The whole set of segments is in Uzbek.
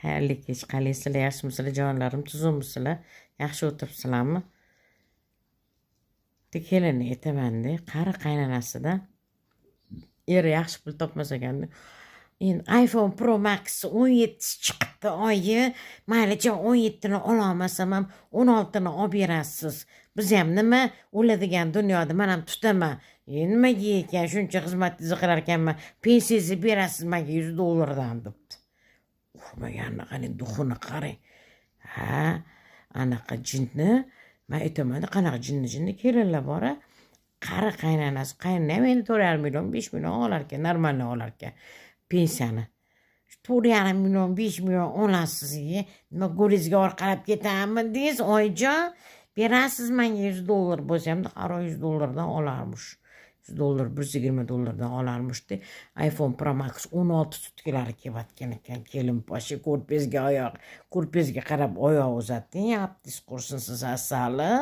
Xayrli kech, qalaysizlar, yaxshimisizlar jonlarim, tuzukmisizlar, yaxshi o'tiribsizlarmi? Kelini aytaman-da, qari qaynonasidan eri yaxshi pul topmas ekanda. Endi iPhone Pro Max 17 chiqibdi oyi. Maylijon 17 ni ololmasam ham 16 ni olib berasiz. Biz ham nima o'ladigan dunyoda men ham tutaman. Nimaga ekan shuncha xizmatingizni qilar ekanman. Pensiyangizni berasiz menga $100 debdi. Urmaganni qani duxini qarang. Ha, anaqa jinni men aytaman, qanaqa jinni kelinlar bor a. Qari qaynonasi, qaynonam endi 4,5 million 5 million olar ekan, normalni olar ekan pensiyani. 4,5 million 5 million olasiz, nima go'lingizga orqalab ketaman deysiz, oyijon, berasiz menga $100 bo'lsa ham qaro $100 olarmish. $100 $120 olarmishdi. iPhone Pro Max 16 sutkalari kelayotgan ekan, kelin poshi ko'rpezga qarab oyoq uzatding, aptis qursin siz asali.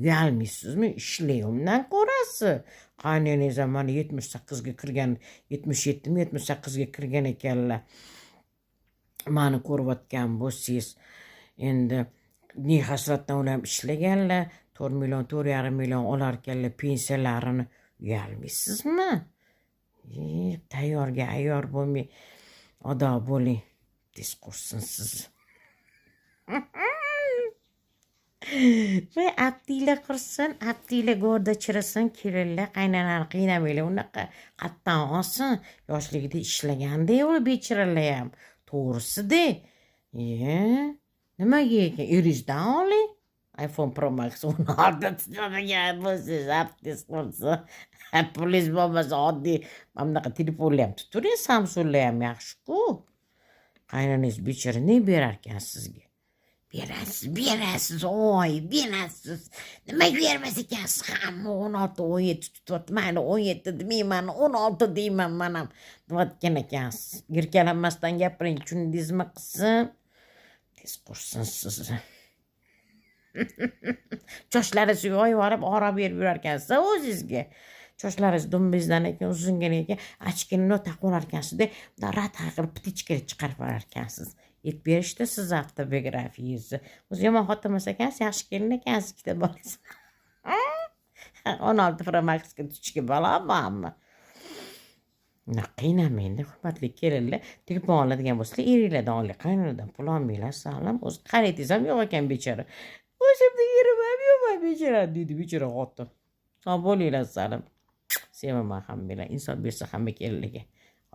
Uyalmaysizmi? Ishlayimdan ko'rasiz. Qaynonangiz ham 78 ga kirgan, 77 mi 78 ga kirgan ekanlar. Mani ko'rayotgan bo'lsangiz, endi ne hasratdan ular ishlaganlar, 4 million 4,5 million olar ekanlar pensiyalarini. Uyalmaysizmi? Tayyorga ayyor bo'lmay ado bo'ling. Tez qursin siz. Ve abdiyla qursin, abdiyla go'rda chirisin, kelinlar qaynonani qiynamanglar, unaqa qatdan olsin. Yoshligida ishlaganda u bechiralar ham. To'g'risi-da. Nimaga ekan eringizdan oling. iPhone Pro Max 16 tutadigan bo'lsangiz, abdiy qursin. Pulingiz bo'lmasa oddiy mana bunaqa telefonlar ham tuturing, Samsunglar ham yaxshi-ku. Qaynonangiz bechara ne berar ekan sizga? Berasiz, oy, berasiz. Nimaga bermas ekansiz? Hamma 16, 17 tutyapti. Mayli 17 demayman, 16 deyman men ham. Deyotgan ekansiz. Erkalanmasdan gapiring, tushundingizmi qizim? Tez qursin siz. Chochlaringizni yoyib olib, ora berib yurar ekansiz o'zingizga. Chochlaringiz dumbizdan ekan, uzungan ekan, achkini nota qo'yar ekansiz-da, rata qilib ptichka chiqarib olar ekansiz. Aytib berishdi siz avtobiyografiyangizni. O'zi yomon xotin emas ekansiz, yaxshi kelin ekansiz, ikkita bolasi. 16 Pro Max'ga tushga bolamanmi? Qiynamangda, hurmatli kelinlar. Telefon oladigan bo'lsalar, eringlardan oling, qaynonadan pul olmanglar, salom. O'zi qaraytingiz ham yo'q ekan bechora. O'zimda yerim ham yo'q bechora, deydi bechora xotin. Sog' bo'linglar, salom. Sevaman hammalar. Inson bersa hamma kelinlarga.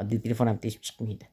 Oddiy telefon ham teshib chiqmaydi.